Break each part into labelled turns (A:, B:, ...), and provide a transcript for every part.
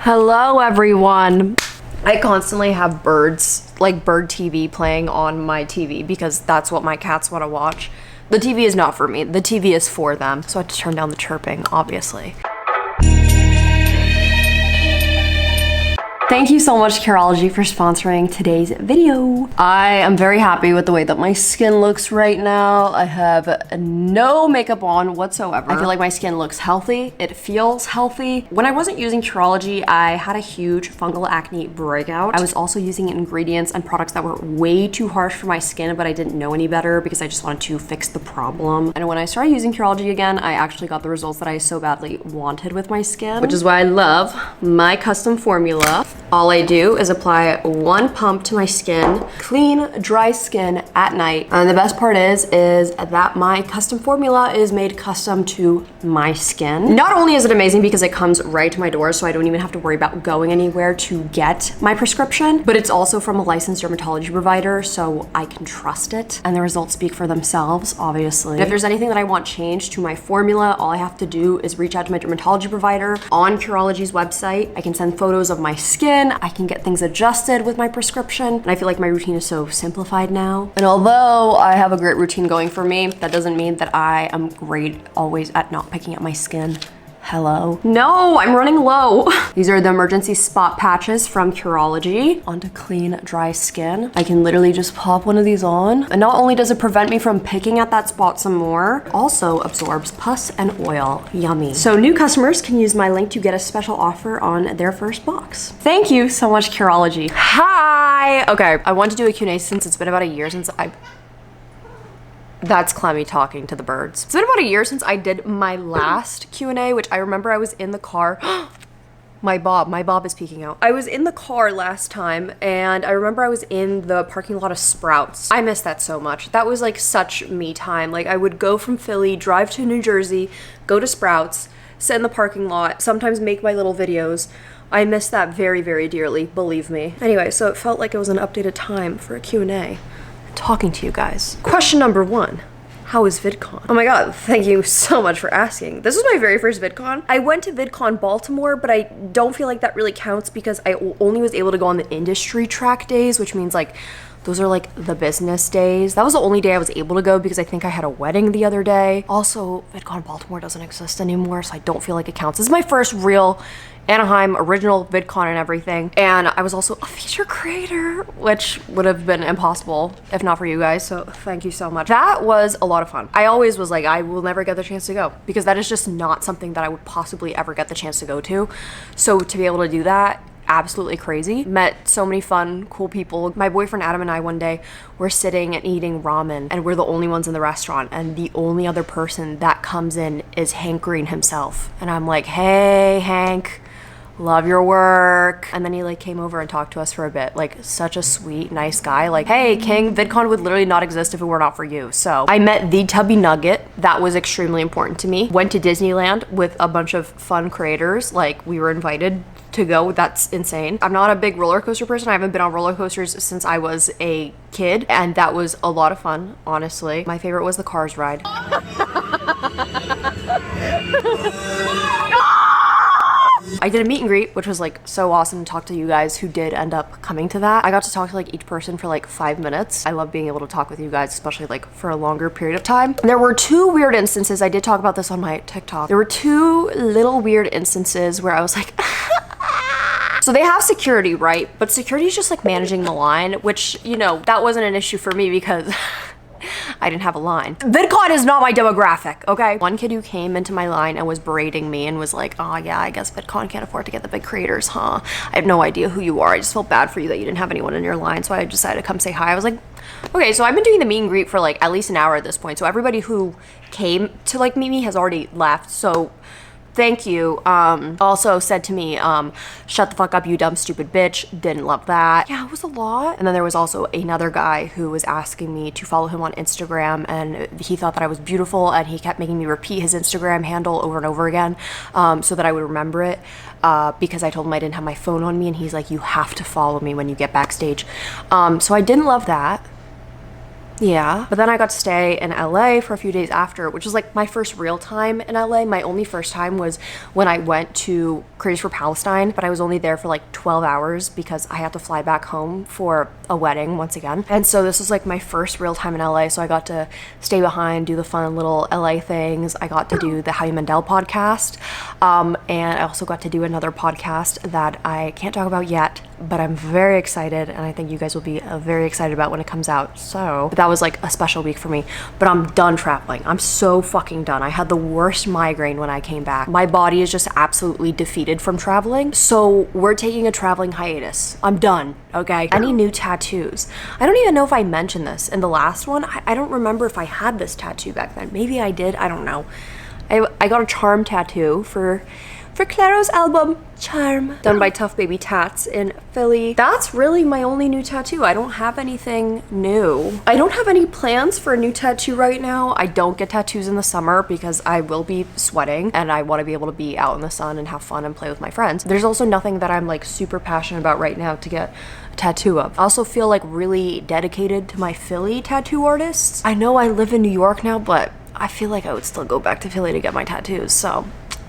A: Hello everyone. I constantly have birds, like bird TV playing on my TV because that's what my cats want to watch. The TV is not for me, the TV is for them. So I had to turn down the chirping, obviously. Thank you so much, Curology, for sponsoring today's video. I am very happy with the way that my skin looks right now. I have no makeup on whatsoever. I feel like my skin looks healthy. It feels healthy. When I wasn't using Curology, I had a huge fungal acne breakout. I was also using ingredients and products that were way too harsh for my skin, but I didn't know any better because I just wanted to fix the problem. And when I started using Curology again, I actually got the results that I so badly wanted with my skin, which is why I love my custom formula. All I do is apply one pump to my skin, clean, dry skin at night. And the best part is that my custom formula is made custom to my skin. Not only is it amazing because it comes right to my door, so I don't even have to worry about going anywhere to get my prescription, but it's also from a licensed dermatology provider, so I can trust it. And the results speak for themselves, obviously. And if there's anything that I want changed to my formula, all I have to do is reach out to my dermatology provider on Curology's website. I can send photos of my skin. I can get things adjusted with my prescription, and I feel like my routine is so simplified now. And although I have a great routine going for me, that doesn't mean that I am great always at not picking up my skin. Hello? No, I'm running low. These are the emergency spot patches from Curology onto clean, dry skin. I can literally just pop one of these on. And not only does it prevent me from picking at that spot some more, also absorbs pus and oil. Yummy. So new customers can use my link to get a special offer on their first box. Thank you so much, Curology. Hi! Okay, I want to do a Q&A since it's been about a year since That's Clemmy talking to the birds. It's been about a year since I did my last Q&A, which I remember I was in the car. My bob is peeking out. I was in the car last time, and I remember I was in the parking lot of Sprouts. I miss that so much. That was like such me time. Like I would go from Philly, drive to New Jersey, go to Sprouts, sit in the parking lot, sometimes make my little videos. I miss that very, very dearly, believe me. Anyway, so it felt like it was an updated time for a Q&A. Talking to you guys. Question number 1. How is Vidcon? Oh my god, thank you so much for asking. This was my very first Vidcon. I went to Vidcon Baltimore, but I don't feel like that really counts because I only was able to go on the industry track days, which means like those are like the business days. That was the only day I was able to go because I think I had a wedding the other day. Also, Vidcon Baltimore doesn't exist anymore, so I don't feel like it counts. This is my first real Anaheim original Vidcon and everything. And I was also a feature creator, which would have been impossible if not for you guys. So thank you so much. That was a lot of fun. I always was like, I will never get the chance to go because that is just not something that I would possibly ever get the chance to go to. So to be able to do that, absolutely crazy. Met so many fun, cool people. My boyfriend Adam and I one day were sitting and eating ramen, and we're the only ones in the restaurant, and the only other person that comes in is Hank Green himself. And I'm like, hey, Hank, love your work. And then he like came over and talked to us for a bit. Like such a sweet, nice guy. Like, hey, King, Vidcon would literally not exist if it were not for you. So I met the Tubby Nugget. That was extremely important to me. Went to Disneyland with a bunch of fun creators. Like we were invited to go. That's insane. I'm not a big roller coaster person. I haven't been on roller coasters since I was a kid, and that was a lot of fun, honestly. My favorite was the Cars ride. I did a meet and greet, which was like so awesome to talk to you guys who did end up coming to that. I got to talk to like each person for like 5 minutes. I love being able to talk with you guys, especially like for a longer period of time. There were 2 weird instances. I did talk about this on my TikTok. There were 2 little weird instances where I was like, so they have security, right? But security is just like managing the line, which, you know, that wasn't an issue for me because I didn't have a line. Vidcon is not my demographic, okay? One kid who came into my line and was berating me and was like, oh yeah, I guess Vidcon can't afford to get the big creators, huh? I have no idea who you are. I just felt bad for you that you didn't have anyone in your line, so I decided to come say hi. I was like, okay, so I've been doing the meet and greet for like at least an hour at this point, so everybody who came to like meet me has already left, so thank you. Also said to me, shut the fuck up, you dumb stupid bitch. Didn't love that. Yeah, it was a lot. And then there was also another guy who was asking me to follow him on Instagram, and he thought that I was beautiful, and he kept making me repeat his Instagram handle over and over again so that I would remember it because I told him I didn't have my phone on me, and he's like, you have to follow me when you get backstage. So I didn't love that. Yeah. But then I got to stay in LA for a few days after, which was like my first real time in LA. My only first time was when I went to Creators for Palestine, but I was only there for like 12 hours because I had to fly back home for a wedding once again. And so this was like my first real time in LA. So I got to stay behind, do the fun little LA things. I got to do the Howie Mandel podcast. And I also got to do another podcast that I can't talk about yet, but I'm very excited. And I think you guys will be very excited about when it comes out. So that was like a special week for me, but I'm done traveling. I'm so fucking done. I had the worst migraine when I came back. My body is just absolutely defeated from traveling. So we're taking a traveling hiatus. I'm done, okay? Any new tattoos? I don't even know if I mentioned this in the last one. I don't remember if I had this tattoo back then. Maybe I did, I don't know. I got a charm tattoo for Claro's album Charm, done by Tough Baby Tats in Philly. That's really my only new tattoo. I don't have anything new. I don't have any plans for a new tattoo right now. I don't get tattoos in the summer because I will be sweating and I want to be able to be out in the sun and have fun and play with my friends. There's also nothing that I'm like super passionate about right now to get a tattoo of. I also feel like really dedicated to my Philly tattoo artists. I know I live in New York now, but I feel like I would still go back to Philly to get my tattoos, so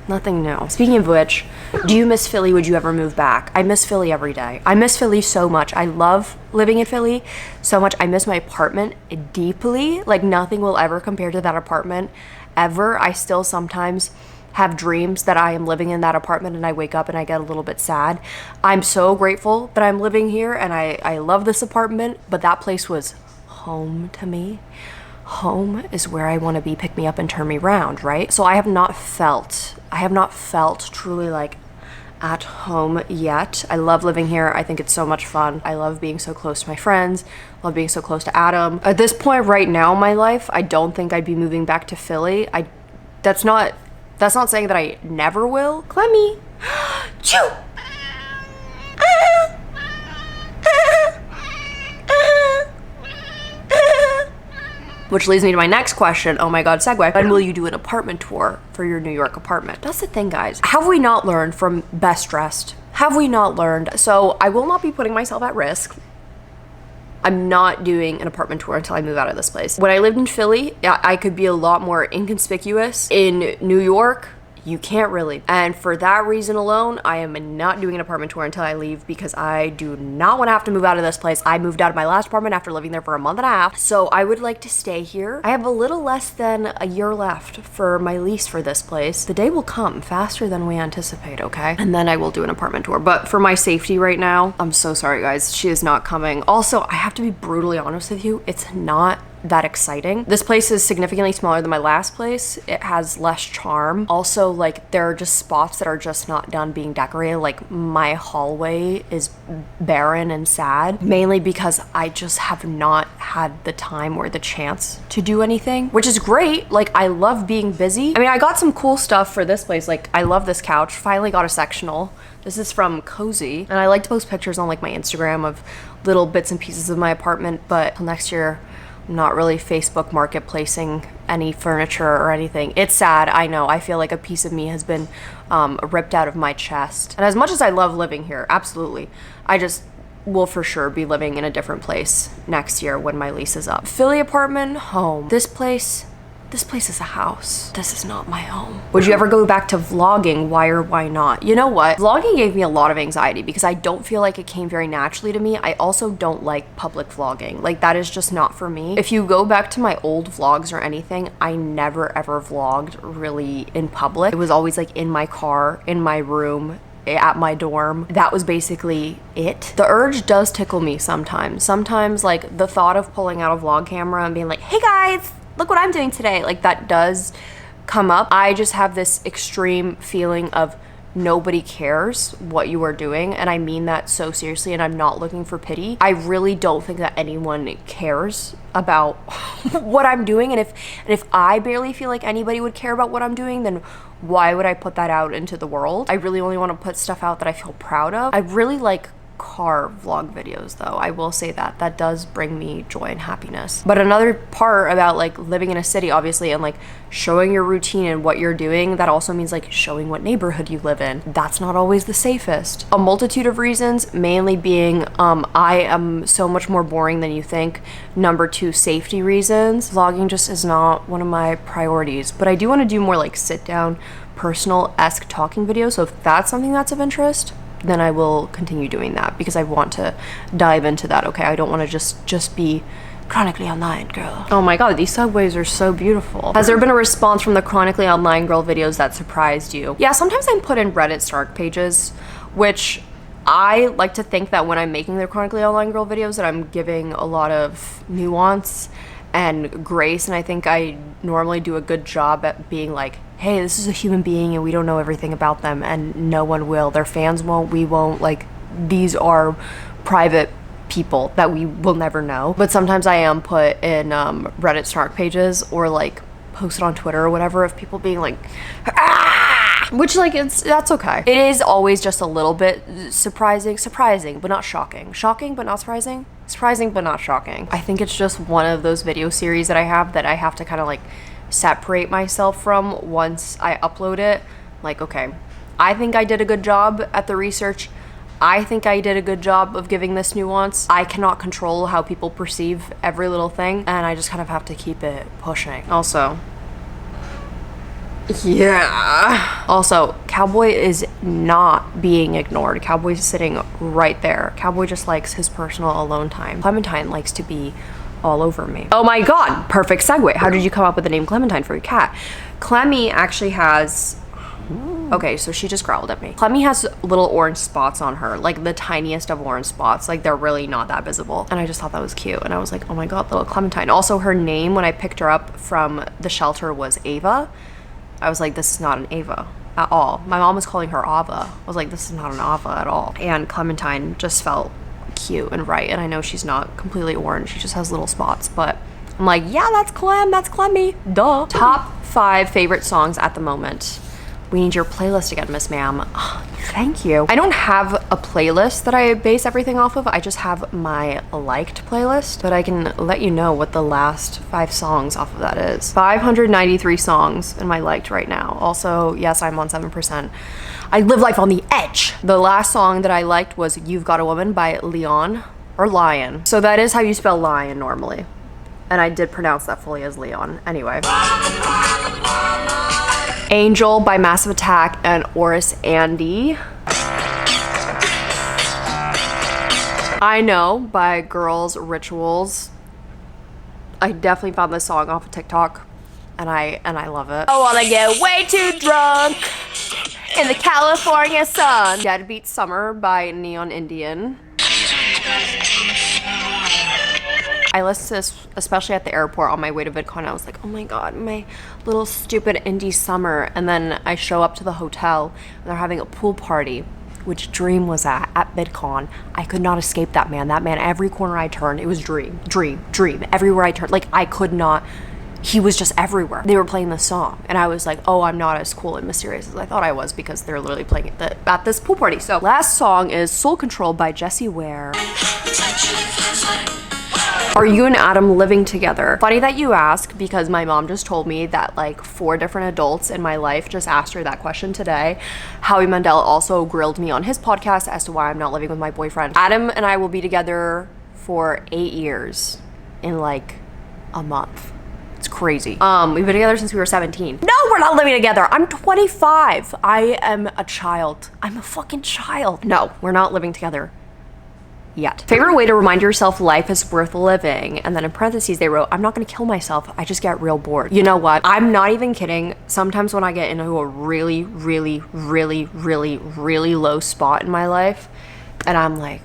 A: nothing new. Speaking of which, do you miss Philly? Would you ever move back? I miss Philly every day. I miss Philly so much. I love living in Philly so much. I miss my apartment deeply. Like nothing will ever compare to that apartment ever. I still sometimes have dreams that I am living in that apartment and I wake up and I get a little bit sad. I'm so grateful that I'm living here and I love this apartment, but that place was home to me. Home is where I want to be, pick me up and turn me around, right? So I have not felt truly like at home yet. I love living here. I think it's so much fun. I love being so close to my friends, love being so close to Adam. At this point right now in my life, I don't think I'd be moving back to Philly. That's not saying that I never will. Clemmy. Chew. Which leads me to my next question. Oh my God, segue. When will you do an apartment tour for your New York apartment? That's the thing, guys. Have we not learned from Best Dressed? Have we not learned? So I will not be putting myself at risk. I'm not doing an apartment tour until I move out of this place. When I lived in Philly, I could be a lot more inconspicuous. In New York, you can't really. And for that reason alone, I am not doing an apartment tour until I leave because I do not want to have to move out of this place. I moved out of my last apartment after living there for a month and a half. So I would like to stay here. I have a little less than a year left for my lease for this place. The day will come faster than we anticipate, okay? And then I will do an apartment tour. But for my safety right now, I'm so sorry, guys. She is not coming. Also, I have to be brutally honest with you. It's not that exciting. This place is significantly smaller than my last place. It has less charm. Also, like, there are just spots that are just not done being decorated. Like, my hallway is barren and sad, mainly because I just have not had the time or the chance to do anything, which is great. Like, I love being busy. I mean, I got some cool stuff for this place. Like, I love this couch. Finally got a sectional. This is from Cozy, and I like to post pictures on like my Instagram of little bits and pieces of my apartment, but till next year, not really Facebook marketplacing any furniture or anything. It's sad, I know. I feel like a piece of me has been ripped out of my chest. And as much as I love living here, absolutely, I just will for sure be living in a different place next year when my lease is up. Philly apartment, home. This place is a house. This is not my home. Would you ever go back to vlogging? Why or why not? You know what? Vlogging gave me a lot of anxiety because I don't feel like it came very naturally to me. I also don't like public vlogging. Like, that is just not for me. If you go back to my old vlogs or anything, I never ever vlogged really in public. It was always like in my car, in my room, at my dorm. That was basically it. The urge does tickle me sometimes. Sometimes, like, the thought of pulling out a vlog camera and being like, hey guys, look what I'm doing today. Like, that does come up. I just have this extreme feeling of nobody cares what you are doing, and I mean that so seriously, and I'm not looking for pity. I really don't think that anyone cares about what I'm doing, and if I barely feel like anybody would care about what I'm doing, then why would I put that out into the world? I really only want to put stuff out that I feel proud of. I really like car vlog videos though. I will say that does bring me joy and happiness. But another part about like living in a city, obviously, and like showing your routine and what you're doing, that also means like showing what neighborhood you live in. That's not always the safest. A multitude of reasons, mainly being I am so much more boring than you think. Number two, safety reasons. Vlogging just is not one of my priorities, but I do want to do more like sit down, personal-esque talking videos. So if that's something that's of interest, then I will continue doing that, because I want to dive into that. Okay, I don't want to just be chronically online girl. Oh my god, these subways are so beautiful. Has there been a response from the chronically online girl videos that surprised you? Yeah, sometimes I'm put in Reddit Stark pages, which I like to think that when I'm making the chronically online girl videos that I'm giving a lot of nuance and grace, and I think I normally do a good job at being like, hey, this is a human being and we don't know everything about them, and no one will. Their fans won't, we won't. Like, these are private people that we will never know. But sometimes I am put in Reddit Snark pages, or like posted on Twitter or whatever, of people being like, ah! Which, like, that's okay. It is always just a little bit surprising, but not shocking. Shocking but not surprising. Surprising but not shocking. I think it's just one of those video series that I have to kind of like separate myself from once I upload it. Like, okay, I think I did a good job at the research. I think I did a good job of giving this nuance. I cannot control how people perceive every little thing, and I just kind of have to keep it pushing. Also, yeah. Also, Cowboy is not being ignored. Cowboy's sitting right there. Cowboy just likes his personal alone time. Clementine likes to be all over me. Oh my god, perfect segue. How did you come up with the name Clementine for your cat? Clemmy actually has... Okay, so she just growled at me. Clemmy has little orange spots on her, like the tiniest of orange spots. Like, they're really not that visible. And I just thought that was cute. And I was like, oh my god, little Clementine. Also, her name when I picked her up from the shelter was Ava. I was like, this is not an Ava at all. My mom was calling her Ava. I was like, this is not an Ava at all. And Clementine just felt cute and right. And I know she's not completely orange. She just has little spots. But I'm like, yeah, that's Clem. That's Clemmy. Duh. Top 5 favorite songs at the moment. We need your playlist again, Miss Ma'am. Oh, thank you. I don't have a playlist that I base everything off of. I just have my liked playlist, but I can let you know what the last 5 songs off of that is. 593 songs in my liked right now. Also, yes, I'm on 7%. I live life on the edge. The last song that I liked was You've Got a Woman by Leon, or Lion. So that is how you spell lion normally. And I did pronounce that fully as Leon. Anyway. Angel by Massive Attack and Oris Andy. I Know by Girls Rituals. I definitely found this song off of TikTok, and I love it. I wanna get way too drunk in the California sun. Deadbeat Summer by Neon Indian. I listened to this especially at the airport on my way to Vidcon. I was like, oh my god, my little stupid indie summer. And then I show up to the hotel and they're having a pool party, which Dream was at Vidcon. I could not escape that man. That man, every corner I turned, it was Dream. Everywhere I turned, like, I could not. He was just everywhere. They were playing this song, and I was like, oh, I'm not as cool and mysterious as I thought I was, because they're literally playing it at this pool party. So last song is Soul Control by Jessie Ware. Are you and Adam living together? Funny that you ask, because my mom just told me that like 4 different adults in my life just asked her that question today. Howie Mandel also grilled me on his podcast as to why I'm not living with my boyfriend. Adam and I will be together for 8 years in like a month. It's crazy. We've been together since we were 17. No, we're not living together. I'm 25. I am a child. I'm a fucking child. No, we're not living together yet. Favorite way to remind yourself life is worth living. And then in parentheses they wrote, I'm not gonna kill myself, I just get real bored. You know what? I'm not even kidding. Sometimes when I get into a really low spot in my life, and I'm like,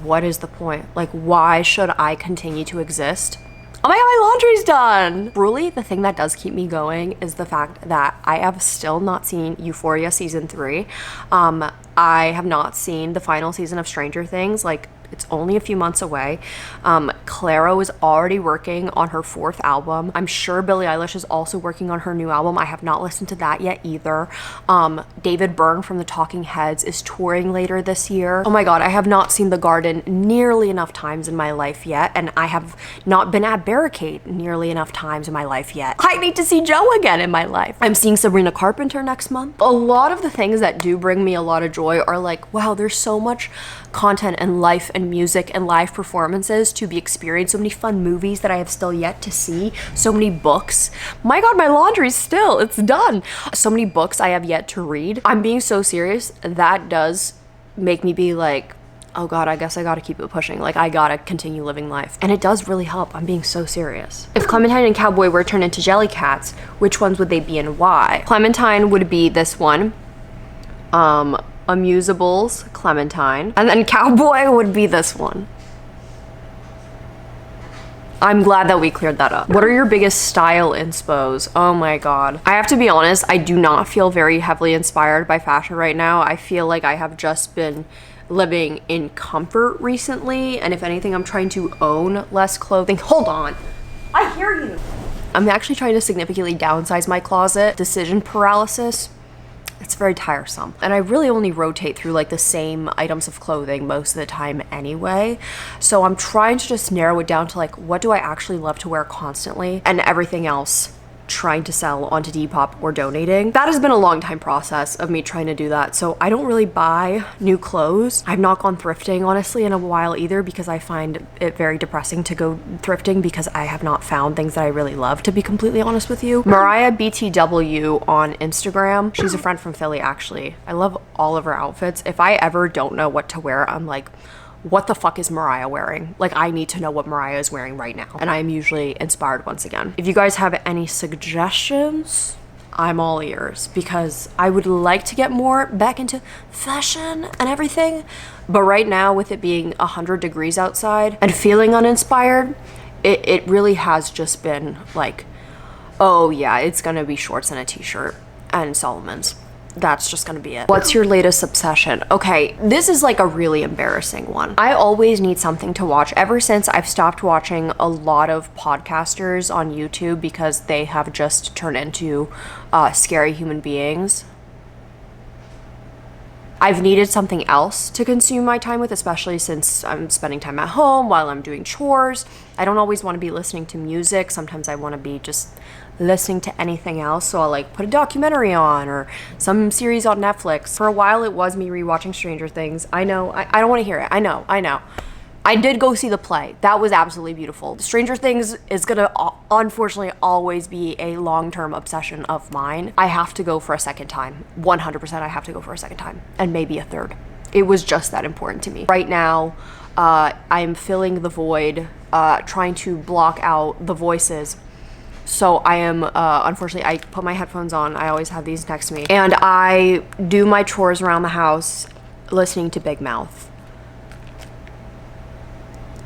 A: what is the point? Like, why should I continue to exist? Oh my god, my laundry's done! Really, the thing that does keep me going is the fact that I have still not seen Euphoria season 3. I have not seen the final season of Stranger Things. Like, It's only a few months away. Clairo is already working on her 4th album. I'm sure Billie Eilish is also working on her new album. I have not listened to that yet either. David Byrne from the Talking Heads is touring later this year. Oh my god, I have not seen The Garden nearly enough times in my life yet, and I have not been at Barricade nearly enough times in my life yet. I need to see Joe again in my life. I'm seeing Sabrina Carpenter next month. A lot of the things that do bring me a lot of joy are like, wow, there's so much content and life and music and live performances to be experienced, so many fun movies that I have still yet to see, so many books. My god, my laundry's still, it's done. So many books I have yet to read. I'm being so serious. That does make me be like, oh god, I guess I gotta keep it pushing. Like, I gotta continue living life. And it does really help. I'm being so serious. If Clementine and Cowboy were turned into Jellycats, which ones would they be and why? Clementine would be this one. Amusables, Clementine. And then Cowboy would be this one. I'm glad that we cleared that up. What are your biggest style inspos? Oh my god. I have to be honest, I do not feel very heavily inspired by fashion right now. I feel like I have just been living in comfort recently, and if anything, I'm trying to own less clothing. Hold on. I hear you. I'm actually trying to significantly downsize my closet. Decision paralysis. It's very tiresome. And I really only rotate through like the same items of clothing most of the time anyway. So I'm trying to just narrow it down to like, what do I actually love to wear constantly, and everything else trying to sell onto Depop or donating. That has been a long time process of me trying to do that. So I don't really buy new clothes. I've not gone thrifting honestly in a while either, because I find it very depressing to go thrifting because I have not found things that I really love, to be completely honest with you. Mariah BTW on Instagram. She's a friend from Philly actually. I love all of her outfits. If I ever don't know what to wear, I'm like, what the fuck is Mariah wearing? Like, I need to know what Mariah is wearing right now. And I am usually inspired once again. If you guys have any suggestions, I'm all ears, because I would like to get more back into fashion and everything. But right now, with it being 100 degrees outside and feeling uninspired, it really has just been like, oh yeah, it's gonna be shorts and a t-shirt and Solomon's. That's just gonna be it. What's your latest obsession? Okay, this is like a really embarrassing one. I always need something to watch. Ever since I've stopped watching a lot of podcasters on YouTube because they have just turned into scary human beings, I've needed something else to consume my time with, especially since I'm spending time at home while I'm doing chores. I don't always want to be listening to music. Sometimes I want to be just listening to anything else. So I'll like put a documentary on or some series on Netflix. For a while it was me rewatching Stranger Things. I know, I don't want to hear it. I know. I did go see the play. That was absolutely beautiful. Stranger Things is gonna unfortunately always be a long-term obsession of mine. I have to go for a second time. 100% I have to go for a second time, and maybe a third. It was just that important to me. Right now, I'm filling the void, trying to block out the voices. So I am, unfortunately, I put my headphones on. I always have these next to me. And I do my chores around the house listening to Big Mouth,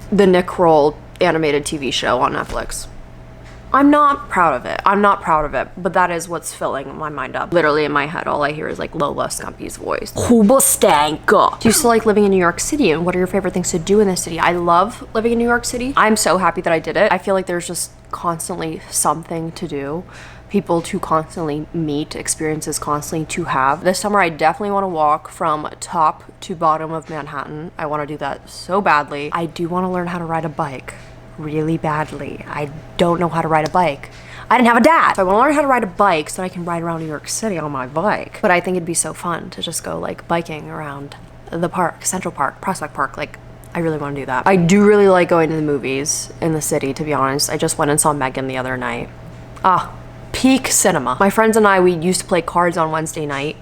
A: the Nick Kroll animated TV show on Netflix. I'm not proud of it, but that is what's filling my mind up. Literally in my head, all I hear is like Lola Scumpy's voice. Hubastanka. Do you still like living in New York City, and what are your favorite things to do in the city? I love living in New York City. I'm so happy that I did it. I feel like there's just constantly something to do, people to constantly meet, experiences constantly to have. This summer I definitely want to walk from top to bottom of Manhattan. I want to do that so badly. I do want to learn how to ride a bike really badly. I don't know how to ride a bike. I didn't have a dad. So I want to learn how to ride a bike so that I can ride around New York City on my bike. But I think it'd be so fun to just go like biking around the park, Central Park, Prospect Park. Like, I really want to do that. I do really like going to the movies in the city, to be honest. I just went and saw Megan the other night. Peak cinema. My friends and I, we used to play cards on Wednesday night.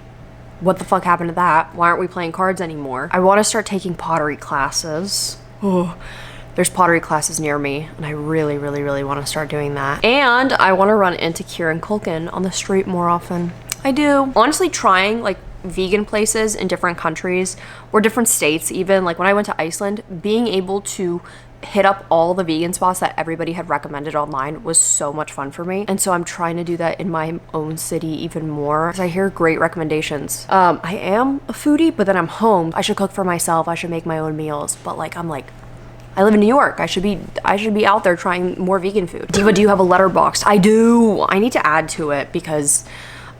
A: What the fuck happened to that? Why aren't we playing cards anymore? I want to start taking pottery classes. There's pottery classes near me, and I really, really, really want to start doing that. And I want to run into Kieran Culkin on the street more often. I do. Honestly, trying like vegan places in different countries or different states even, like when I went to Iceland, being able to hit up all the vegan spots that everybody had recommended online was so much fun for me. And so I'm trying to do that in my own city even more, because I hear great recommendations. I am a foodie, but then I'm home. I should cook for myself. I should make my own meals. But like, I'm like, I live in New York. I should be out there trying more vegan food. Diva, do you have a letterbox? I do. I need to add to it because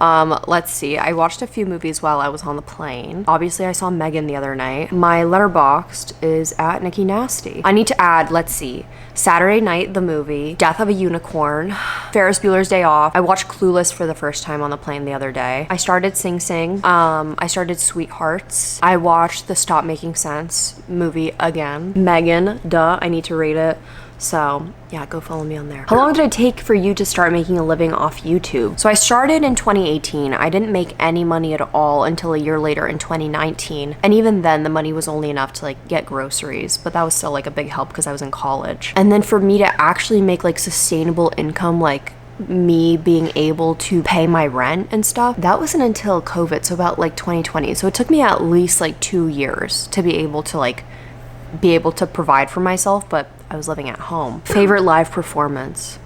A: let's see. I watched a few movies while I was on the plane. Obviously, I saw Megan the other night. My letterboxd is at Nikki Nasty. I need to add, let's see, Saturday Night, the movie, Death of a Unicorn, Ferris Bueller's Day Off. I watched Clueless for the first time on the plane the other day. I started Sing Sing. I started Sweethearts. I watched the Stop Making Sense movie again. Megan, duh, I need to rate it. So yeah, go follow me on there. How long did it take for you to start making a living off YouTube? So I started in 2018. I didn't make any money at all until a year later in 2019. And even then the money was only enough to like get groceries, but that was still like a big help because I was in college. And then for me to actually make like sustainable income, like me being able to pay my rent and stuff, that wasn't until COVID, so about like 2020. So it took me at least like 2 years to be able to provide for myself, but I was living at home. Favorite live performance?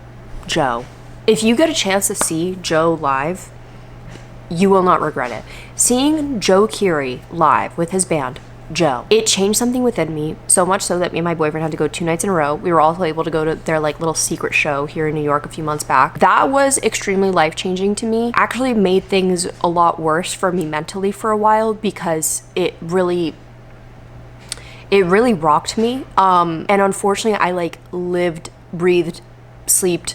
A: Joe. If you get a chance to see Joe live, you will not regret it. Seeing Joe Keery live with his band, Joe, it changed something within me, so much so that me and my boyfriend had to go 2 nights in a row. We were also able to go to their like little secret show here in New York a few months back. That was extremely life-changing to me. Actually made things a lot worse for me mentally for a while because it really rocked me. And unfortunately, I like lived, breathed, sleeped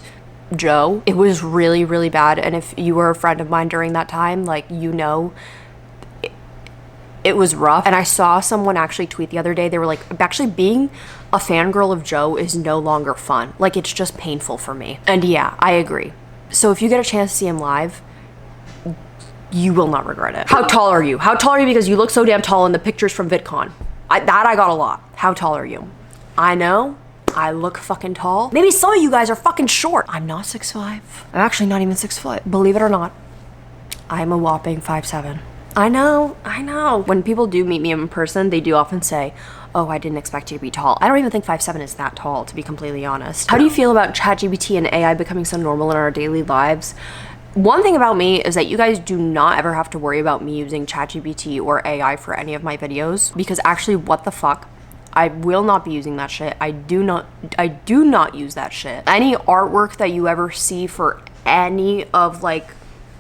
A: Joe. It was really, really bad. And if you were a friend of mine during that time, like, you know, it was rough. And I saw someone actually tweet the other day, they were like, actually being a fangirl of Joe is no longer fun. Like, it's just painful for me. And yeah, I agree. So if you get a chance to see him live, you will not regret it. How tall are you? How tall are you? Because you look so damn tall in the pictures from Vidcon. I got a lot. How tall are you? I know, I look fucking tall. Maybe some of you guys are fucking short. I'm not 6'5". I'm actually not even 6 foot. Believe it or not, I'm a whopping 5'7". I know. When people do meet me in person, they do often say, oh, I didn't expect you to be tall. I don't even think 5'7" is that tall, to be completely honest. How do you feel about ChatGPT and AI becoming so normal in our daily lives? One thing about me is that you guys do not ever have to worry about me using ChatGPT or AI for any of my videos, because actually, what the fuck? I will not be using that shit. I do not use that shit. Any artwork that you ever see for any of like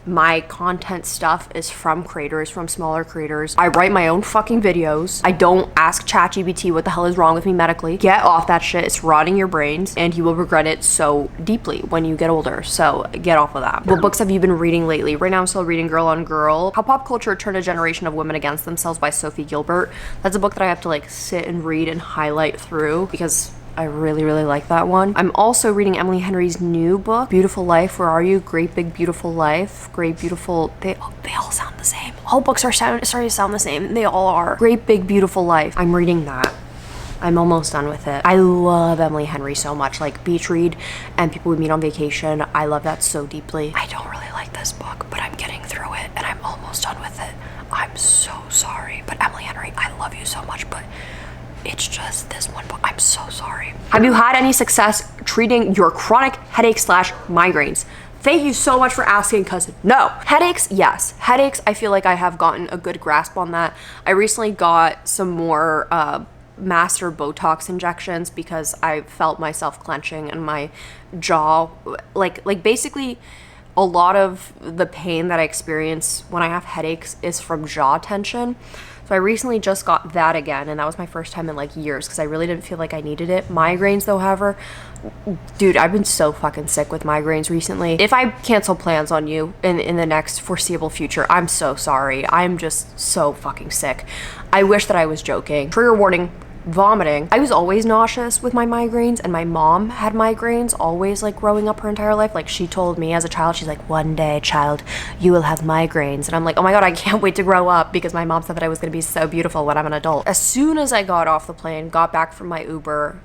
A: my content stuff is from creators, from smaller creators. I write my own fucking videos. I don't ask ChatGPT what the hell is wrong with me medically. Get off that shit. It's rotting your brains and you will regret it so deeply when you get older. So get off of that. What books have you been reading lately? Right now I'm still reading Girl on Girl. How Pop Culture Turned a Generation of Women Against Themselves by Sophie Gilbert. That's a book that I have to like sit and read and highlight through because I really, really like that one. I'm also reading Emily Henry's new book, Beautiful Life. Where Are You? Great Big Beautiful Life. Great Beautiful, they all sound the same. All books are starting to sound the same. They all are. Great Big Beautiful Life. I'm reading that. I'm almost done with it. I love Emily Henry so much. Like Beach Read and People We Meet on Vacation. I love that so deeply. I don't really like this book, but I'm getting through it and I'm almost done with it. I'm so sorry. But Emily Henry, I love you so much, but it's just this one book. I'm so sorry. Have you had any success treating your chronic headaches / migraines? Thank you so much for asking, cause no. Headaches, yes. Headaches, I feel like I have gotten a good grasp on that. I recently got some more master Botox injections because I felt myself clenching and my jaw, like basically a lot of the pain that I experience when I have headaches is from jaw tension. So I recently just got that again, and that was my first time in like years because I really didn't feel like I needed it. Migraines though, however, dude, I've been so fucking sick with migraines recently. If I cancel plans on you in the next foreseeable future, I'm so sorry. I'm just so fucking sick. I wish that I was joking. Trigger warning. Vomiting. I was always nauseous with my migraines, and my mom had migraines always, like growing up her entire life. Like she told me as a child, she's like, one day, child, you will have migraines. And I'm like, oh my god, I can't wait to grow up, because my mom said that I was gonna be so beautiful when I'm an adult. As soon as I got off the plane, got back from my Uber,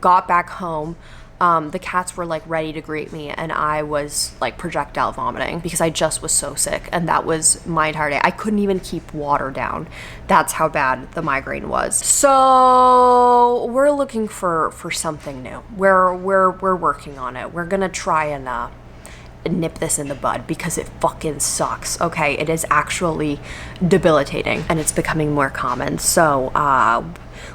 A: got back home, The cats were like ready to greet me, and I was like projectile vomiting because I just was so sick, and that was my entire day. I couldn't even keep water down. That's how bad the migraine was. So we're looking for something new. We're working on it. We're gonna try and nip this in the bud because it fucking sucks. Okay, it is actually debilitating, and it's becoming more common. So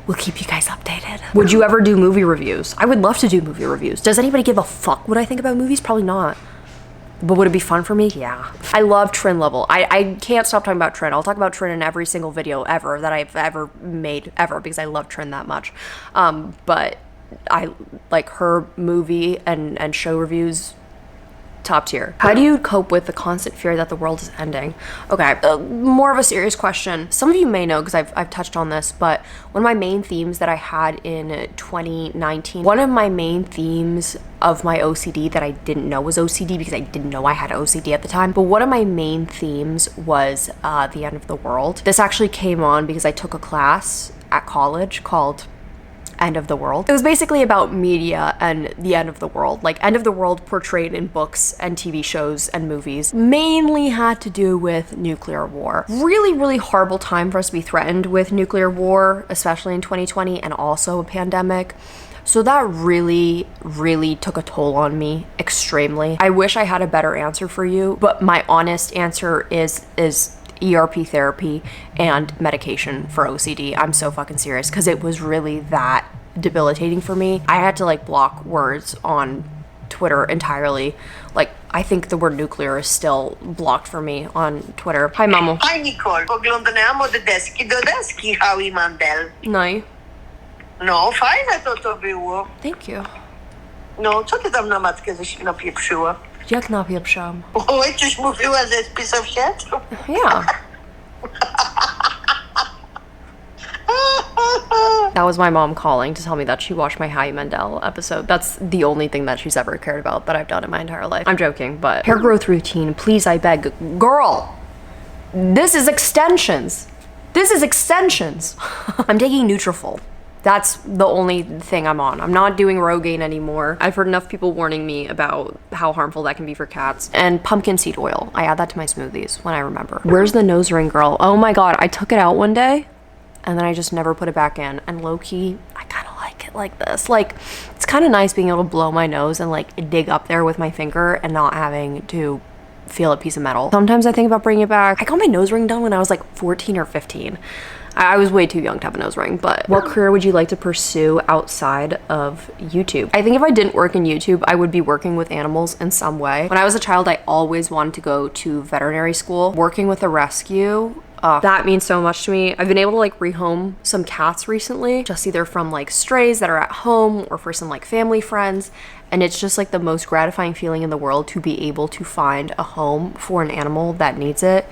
A: we'll keep you guys updated. Would you ever do movie reviews? I would love to do movie reviews. Does anybody give a fuck what I think about movies? Probably not. But would it be fun for me? Yeah. I love Trin Level. I can't stop talking about Trin. I'll talk about Trin in every single video ever that I've ever made, ever, because I love Trin that much. But I like her movie and show reviews. Top tier. How do you cope with the constant fear that the world is ending? Okay, more of a serious question. Some of you may know because I've touched on this, but one of my main themes that I had in 2019, one of my main themes of my OCD that I didn't know was OCD because I didn't know I had OCD at the time, but one of my main themes was the end of the world. This actually came on because I took a class at college called End of the World. It was basically about media and the end of the world, like end of the world portrayed in books and TV shows and movies. Mainly had to do with nuclear war. Really horrible time for us to be threatened with nuclear war, especially in 2020, and also a pandemic. So that really took a toll on me extremely. I wish I had a better answer for you, but my honest answer is ERP therapy and medication for OCD. I'm so fucking serious because it was really that debilitating for me. I had to like block words on Twitter entirely. Like, I think the word nuclear is still blocked for me on Twitter. Hi, mamo.
B: Hi, Nicole. Oglądnęłam do deski Howie Mandel.
A: No.
B: No, fajne to było.
A: Thank you.
B: No, co ty tam na matkę żeś napieprzyła?
A: Jak napieprzam?
B: Oj, coś mówiła, że jest pisowsiadką?
A: Yeah. That was my mom calling to tell me that she watched my Howie Mandel episode. That's the only thing that she's ever cared about that I've done in my entire life. I'm joking, but hair growth routine, please, I beg. Girl, this is extensions. This is extensions. I'm taking Nutrafol. That's the only thing I'm on. I'm not doing Rogaine anymore. I've heard enough people warning me about how harmful that can be for cats. And pumpkin seed oil. I add that to my smoothies when I remember. Where's the nose ring, girl? Oh my God, I took it out one day and then I just never put it back in. And low-key, I kind of like it like this. Like, it's kind of nice being able to blow my nose and like dig up there with my finger and not having to feel a piece of metal. Sometimes I think about bringing it back. I got my nose ring done when I was like 14 or 15. I was way too young to have a nose ring, but what career would you like to pursue outside of YouTube? I think if I didn't work in YouTube, I would be working with animals in some way. When I was a child, I always wanted to go to veterinary school. Working with a rescue, that means so much to me. I've been able to like rehome some cats recently, just either from like strays that are at home or for some like family friends. And it's just like the most gratifying feeling in the world to be able to find a home for an animal that needs it.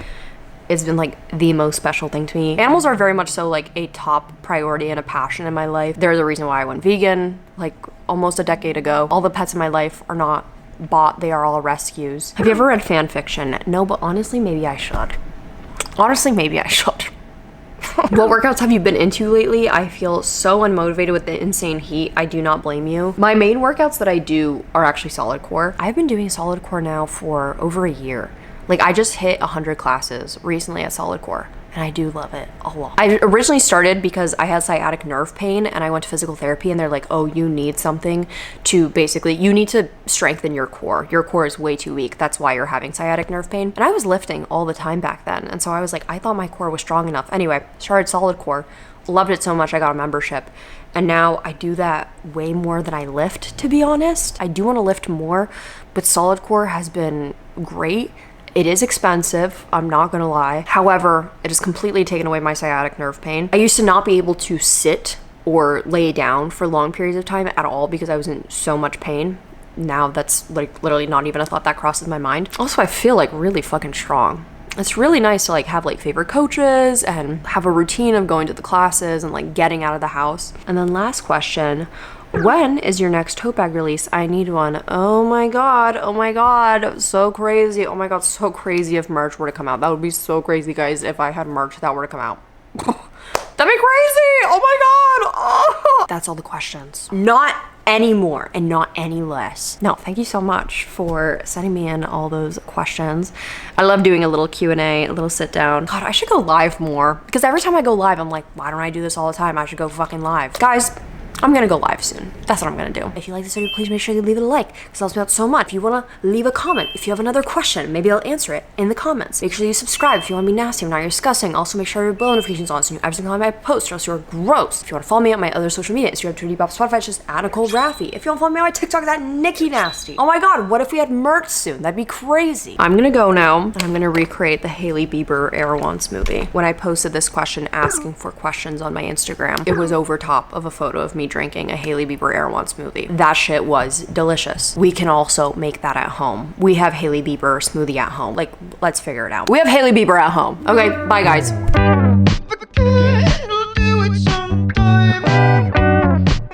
A: It's been like the most special thing to me. Animals are very much so like a top priority and a passion in my life. They're the reason why I went vegan like almost a decade ago. All the pets in my life are not bought, they are all rescues. Have you ever read fan fiction? No, but honestly, maybe I should. Honestly, maybe I should. What workouts have you been into lately? I feel so unmotivated with the insane heat. I do not blame you. My main workouts that I do are actually solid core. I've been doing solid core now for over a year. Like, I just hit 100 classes recently at solid core, and I do love it a lot. I originally started because I had sciatic nerve pain, and I went to physical therapy, and they're like, oh, you need something to basically, you need to strengthen your core. Your core is way too weak. That's why you're having sciatic nerve pain. And I was lifting all the time back then, and so I was like, I thought my core was strong enough. Anyway, started solid core, loved it so much I got a membership, and now I do that way more than I lift, to be honest. I do want to lift more, but solid core has been great. It is expensive, I'm not gonna lie. However, it has completely taken away my sciatic nerve pain. I used to not be able to sit or lay down for long periods of time at all because I was in so much pain. Now that's like literally not even a thought that crosses my mind. Also, I feel like really fucking strong. It's really nice to like have like favorite coaches and have a routine of going to the classes and like getting out of the house. And then last question, when is your next tote bag release? I need one. Oh my god, so crazy. Oh my god, so crazy if merch were to come out. That would be so crazy, guys, if I had merch that were to come out. That'd be crazy. Oh my god. Oh. That's all the questions. Not any more and not any less. No, thank you so much for sending me in all those questions. I love doing a little Q&A, a little sit down. God, I should go live more because every time I go live, I'm like, why don't I do this all the time? I should go fucking live. Guys, I'm gonna go live soon. That's what I'm gonna do. If you like this video, please make sure you leave it a like. This helps me out so much. If you wanna leave a comment, if you have another question, maybe I'll answer it in the comments. Make sure you subscribe if you wanna be nasty, if not you're disgusting. Also make sure your bell notifications on so you every single time I post or else you're gross. If you wanna follow me on my other social media, Instagram, Twitter, Bop, Spotify, it's just at Nicole Rafiee. If you wanna follow me on my TikTok, that Nikki Nasty. Oh my god, what if we had merch soon? That'd be crazy. I'm gonna go now and I'm gonna recreate the Hailey Bieber Erewhon smoothie. When I posted this question asking for questions on my Instagram, it was over top of a photo of me drinking a Hailey Bieber Erewhon smoothie. That shit was delicious. We can also make that at home. We have Hailey Bieber smoothie at home. Like, let's figure it out. We have Hailey Bieber at home. Okay, bye guys.